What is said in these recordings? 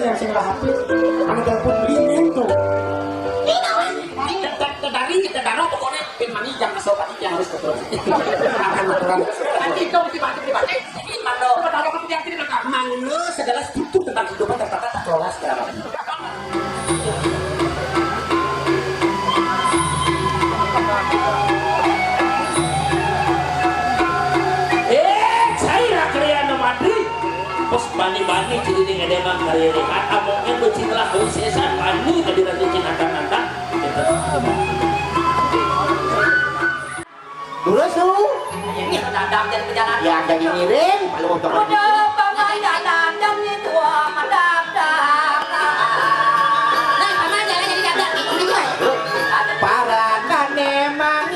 yang sing rapi anu telepon ini tuh kita dari pokoknya pin mani jam masuk tadi yang harus betul akan aturan nanti itu tiba-tiba ini mando kalau kamu yang tidak mangu segala itu tentang kehidupan tertata tak kelola segala pos bani-bani jadi dengan demam hari ini kata mungkin bercinta konsesan bani kadiran cinta nanda kita dulu su ini dadam dan perjalanan ya ada ngirim kalau untuk udah pakai dadam itu madam nah sama jalan jadi dadam ini para kan memang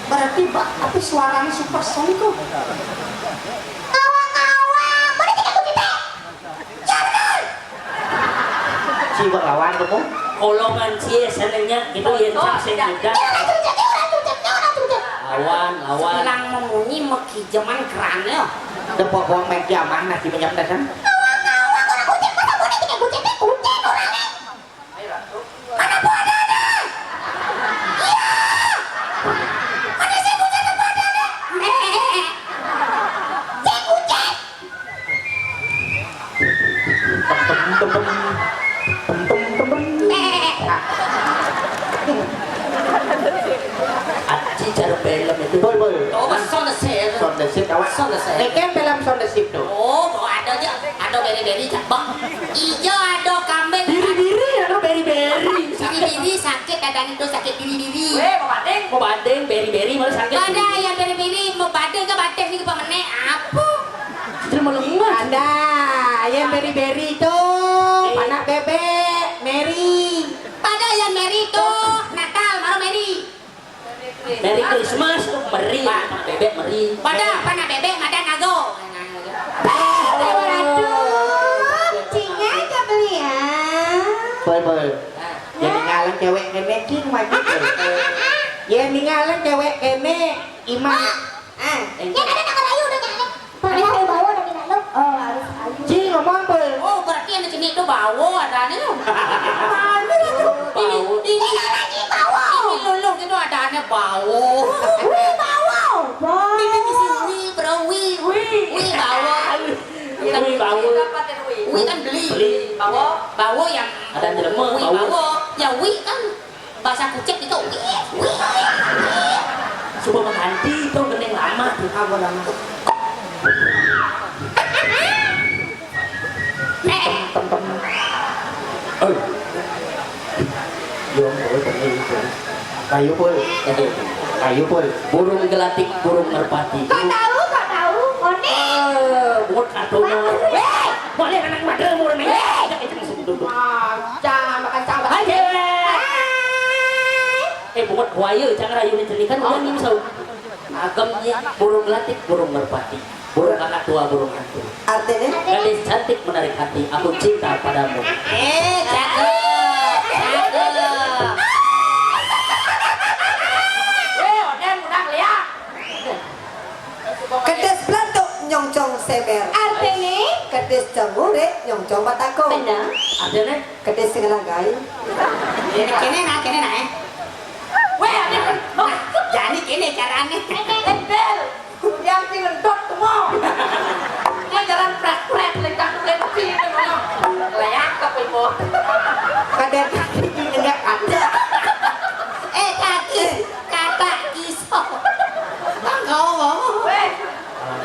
berarti apa suaranya supersonik kok awang-awang mana tidak kita jangan si berlawan kamu kolongan sih senengnya itu yang saksing juga lawan hilang memunyi meki zaman kerannya depok bawang mek zaman nasi banyak dasar Nekem film sound the ship tuh. Oh, ada aja, ada beri-beri cabang. Ijo ada kambing. Biri-biri, ada beri-beri. Biri-biri sakit, kadang itu sakit biri-biri. Mau badeng, beri-beri malah sakit. Ada yang beri-beri mau badeng ke badeng nih pemene apa? Sudah mau lemah. Ada yang beri-beri tuh, anak bebek, Mary. Pada yang Mary tuh, Natal baru Mary. Merry Christmas tuh meri, bebek meri. Pada panah bebek ada nago. Waduh, cingnya aja beli ya. Boleh. Jadi ngalang cewek kene king wajib. Ya ngalang cewek kene imah. Yang ada nama Ayu udah nyala. Ada Ayu bawa udah nyala. Oh harus Ayu. Cing ngomong bel. Oh berarti yang di sini itu bawa ada nih. Ini lagi bawa. Ini lulung itu ada aneh bawa. Bawa. Ini di sini bro wi bawa. Wi bawa. Wi kan beli. Bawa yang ada jelema bawa. Ya wi kan bahasa kucing itu wi. Coba mengganti itu geneng lama tuh kamu lama. Kayu pun burung gelatik burung merpati kau tahu Oni buat kartunya boleh anak madel burung ini jangan makan sambal aja buat buaya jangan rayu dicelikan udah nih misal agamnya burung gelatik burung merpati burung anak tua burung hantu artinya gadis cantik menarik hati aku cinta padamu cakep Kete seber. Artine? Kedes cemure nyong coba tako. Benar. Artinya Kedes segalagai. kene nah weh ada jadi kene carane Bel. Yang sing ngendot semua. Ini jalan prak-prak letak lenci ngono. Layak apa ibu? Kader kaki enggak ada. kaki kata iso tangkau Weh.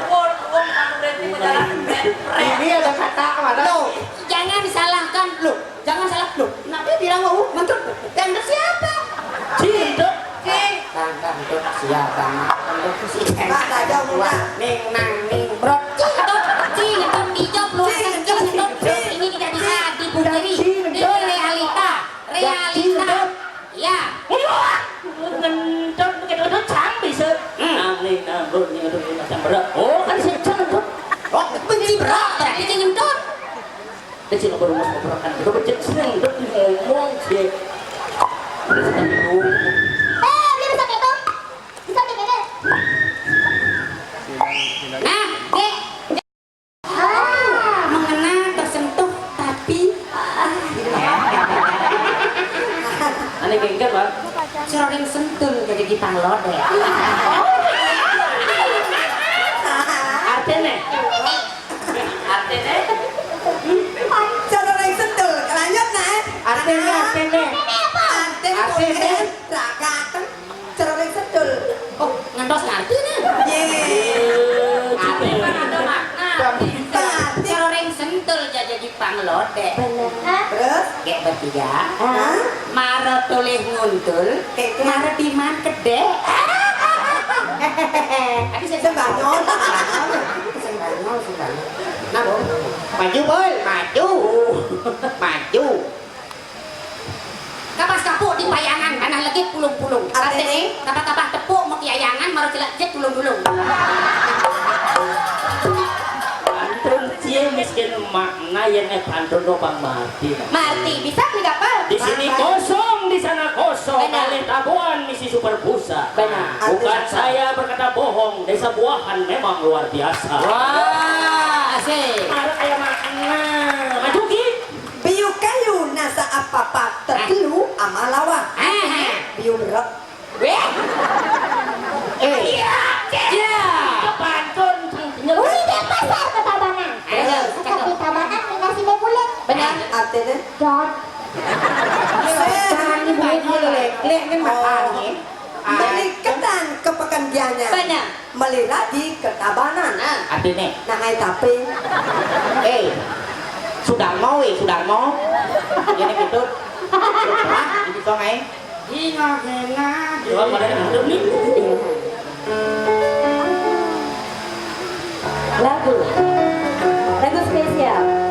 Wong kamu lenci jalan prak. Ini ada kata mana? Loh, jangan salahkan loh, jangan salah loh. Nabi bilang mantap. Dan siapa? Cinta. Tangkang itu siapa? Pak ada muna. Ning nang ning brot. Cinta hijau luar ini tidak bisa dipungkiri. Ini realita. Ya. Ngendot begitu itu cang bisa. Ning nang brot ini macam berat. Oh, kan secang tuh. Oh, benci berat. Berarti dia nyemdot. Kecil baru mau berokan. Itu becek seneng tuh ngomong sih. Nah, Dek. Mengena tersentuh tapi aneh gengger, Bang. Sering sentul jadi di panglode. Artinya Cara yang sentul. Lanjut nah. artinya Artinya rakakan. Cara yang sentul. oh ngentos artinya Artinya ada makna. sering sentul jadi di panglode. Terus? Kayak bertiga. Hah? Maro tulih nguntul, maro diman gede. Adi Sembanyol. sembanyol. Nah, maju boy, maju. Kapas kapuk di bayangan, karena lagi pulung-pulung. Artinya, kapah-kapah tepuk mau kiayangan, maro celak jet pulung-pulung. Pantun cie miskin makna yang pantun Bang Marti. Marti bisa beli kapal? Di sini kosong, di sana kosong. Benar. Oleh tabuan misi super busa. Benar. Bukan saya berkata bohong. Desa Buahan memang luar biasa. Wah, asik. Marah kayak makna. Maju Ki. Biu kayu nasa apa-apa tertilu amalawa. Biu berak. Weh. Ya. Itu pantun. Uli di pasar ke Tabanan. Tapi Tabanan minasi bebulet. Benar. Artinya? John. Jangan dibangun lek kan makan ya. Meliketan ke pekerjaannya. Benar. Meliradi ke Tabanan. Artinya, Nah, hai tapi Sudarmo. Jadi gitu. Hah? Ini songai. Hingga. Coba pada hidup nih. Lagu spesial.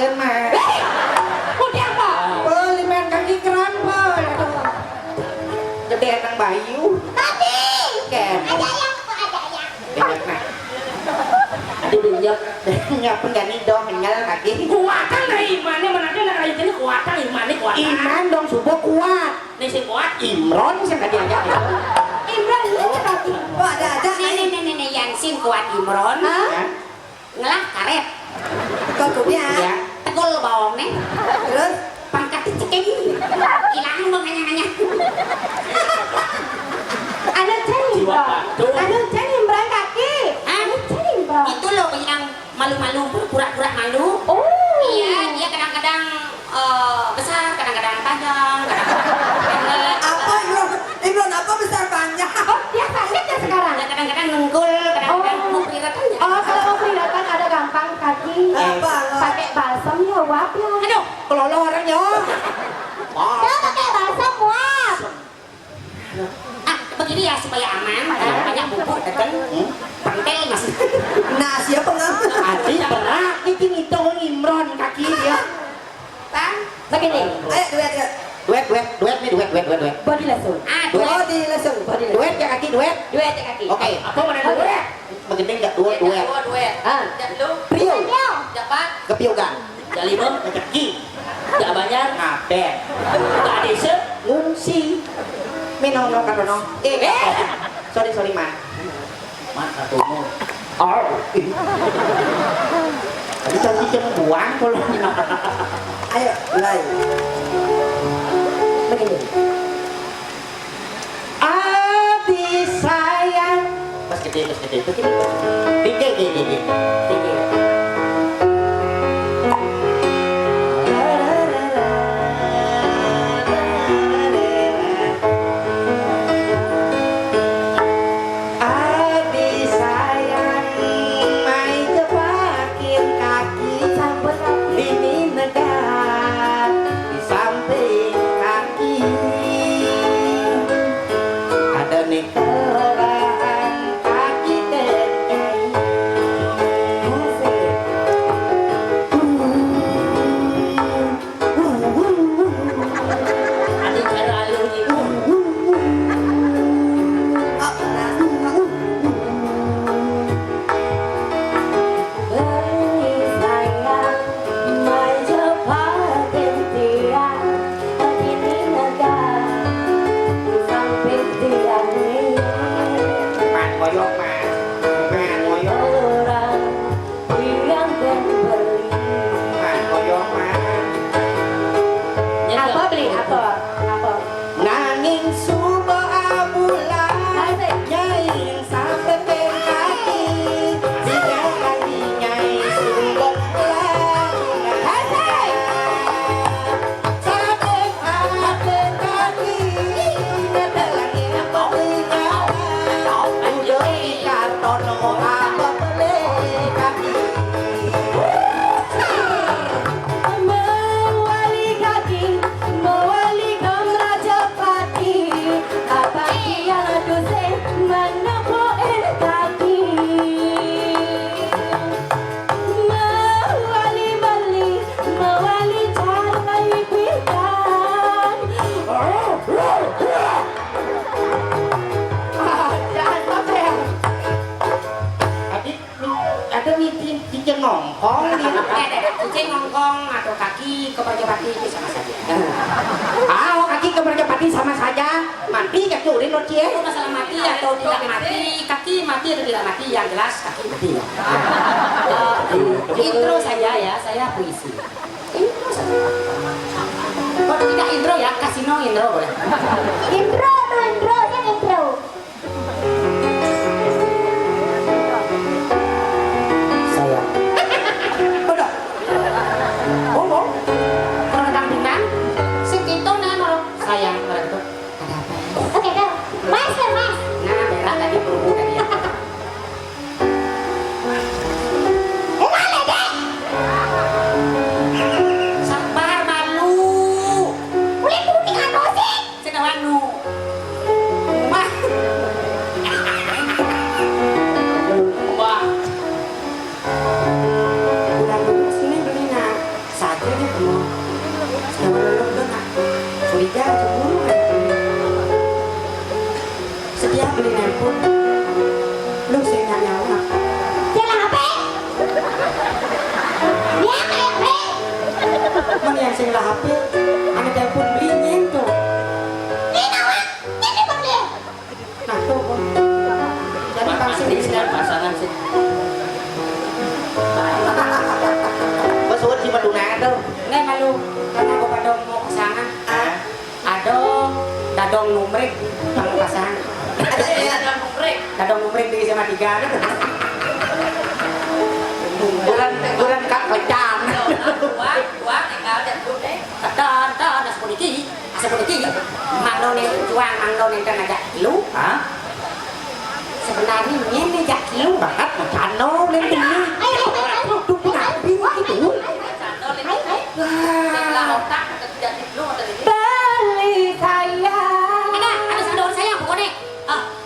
kan mah. Udah apa? Beli main kaki keran pol. Gede nang Bayu. Tadi. Ken. Ada yang kok ada yang. Banyak nah. Tadi dia Nyapun gani dong mengal kaki. kuatan lah imannya mana dia nak kayak gini kuatan imannya kuatan. Iman dong subuh kuat. Nih si kuat Imron sih tadi aja. Imran lu tadi. Oh, ada Nenek Yansin kuat Imron. Ya. Ngelah karet. Kau kubnya. Ya. Tegol bawang nih. Terus Pangkat cekem. Hilang dong hanya. Ada cari Jiwa Imran. batu. Ada cari Imran kaki. Hah? Ada cari Imran. Itu loh yang malu-malu, pura-pura malu. Oh. Iya, dia kadang-kadang besar, kadang-kadang panjang, kadang-kadang apa Imron apa besar banyak? Oh, dia pendek ya sekarang. kadang-kadang nunggul, kadang-kadang Oh. mau prirat aja. Oh, kalau mau kelihatan ada gampang kaki. Apa? Pakai balsam ya, wap ya. Aduh, Kelolo orangnya. Dia pakai balsam wap. begini ya supaya aman, banyak bubuk, tekan, pantel mas. Nah, siapa ngambil? Adi pernah ini ngitung Imron kaki dia. Bang, Begini. Ayo duet. Duet nih. Body lesson. dua. Oh, di langsung. Duet ya kaki duet. Duet ya kaki. Oke. apa mana duet? Begini enggak duet. Duet. Ah. Lu, Prio. dapat. Kepiugan. Ya lima kaki. Ya banyak. Ngabe. Tak ada se. Ngungsi. Minong kan minong. Sorry man. Mata tumu. Oh. Tadi tadi jangan buang kalau. Ayo, mulai. Begini. Adi sayang. Pas gede. Tinggi. Adi sayang, mai jepakin kaki Sambut kaki. Bini negara di samping kaki ada nih orang kaki teteh. Ada cara alur itu. Beri sayang, mai jepakin tiang. Begini negara di samping tiang ini. Man koyok Orang yang beli. man koyok Apa beli? Apa? nanging subo abulan Asik. nyai sampai ke kaki jika lagi nyai subo Asik. sampai kaki ada lagi apa punya udah ikan tono apa beli kaki Mewali kaki, mewali kam raja pati. Apa yang dose menemuin kaki. Mewali cara ikhwan. jangan sampai adik ada miti cincin ngongkong dia Kucing ngongkong atau kaki keperjapati itu sama saja. kaki ke Berjapati sama saja mati kecuali no cie Itu masalah mati atau tidak mati, kaki mati atau tidak mati, yang jelas kaki mati ya. Intro saja ya, saya puisi. Intro saja. Kalau tidak intro ya, kasino intro boleh. Intro, yang intro. saya Udah. ngomong Kalau dampingan, si Tito nano sayang orang itu. Ada apa? Oke, go. Mas. Nah, merah tadi perlu tadi ya. Sabar malu. Uli putih anu sih. Senawanu. sing lah HP. Ana telepon ringing tuh. Ini nawa. Ini boleh. Nah tuh. Jadi Pak pangsi Mati sekarang pasangan sih. Bos suwun si Maduna tuh. Nih malu karena aku padong mau pasangan. Adong dadong numrik tang pasangan. Ada numrek. Dadong numrik di SMA 3 tuh. Bulan kak kecan. Dua tinggal dan duduk. Dan sepoliki, mangdone juang mangdone tenaga lu. Hah? Sebenarnya ini jak lu banget cano lên tinggi. Ayo. Itu. Lah otak jadi lu ada di Beli sayang. Ada sandal sayang pokoknya.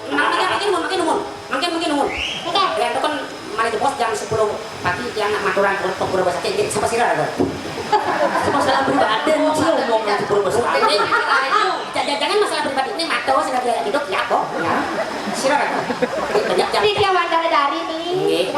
Makin numun. Oke. Yang itu kan mari bos jam 10 pagi yang maturan untuk guru bahasa Inggris siapa sih ada? Masalah pribadi sih ngomong nanti berbahasa ini Jangan masalah pribadi ini mato sudah biaya hidup ya kok. Ya. Sira ada. Banyak jam. Ini dia wandara dari nih.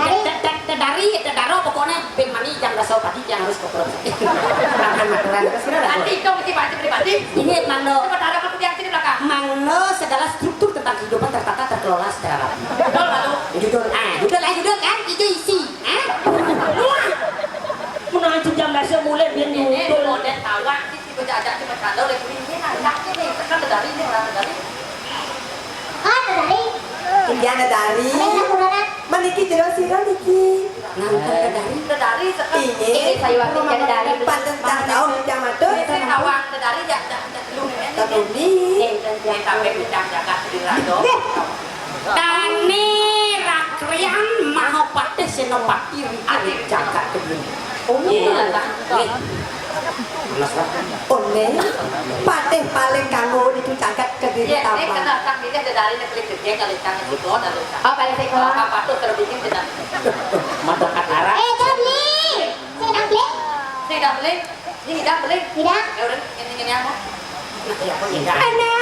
Dari daro pokoknya ben mani jam rasa pagi yang harus koper. Maturan terus sira ada. nanti itu mesti baca pribadi. Ini Manglo. Coba taruh ke yang sini belakang. Manglo segala struktur tentang kehidupan tertata terkelola secara rapi. Betul lalu. Judul judul kan itu isi. menanti jam dasar mulai dia Ini nyutul. model tawak sih si bocah ada di Bekado lagi ini anak ini kan dari ini orang dari. Ada dari. Indiana dari. Ada kurang. Maniki jero sira niki. Nonton Dari sekarang. Ini Sayuati jadi dari. Panten tahu jam aduh. Ini tawak dari ya lu ini. Tatuni. Yang sampai bidang jaga di Rado. Tani rakrian mahopati senopati ri jaga kediri. Iya, One patih paling kanggo niku cangkat kediri Iya, ini tampang. kena kang ini ada dari negeri gede kali kang itu ada. Oh, paling sekolah. Apa tuh terbikin tidak? Mata katara. Beli. Saya beli. Ini dah beli, ini dah beli. Tidak. Ya udah, ini aku. Anak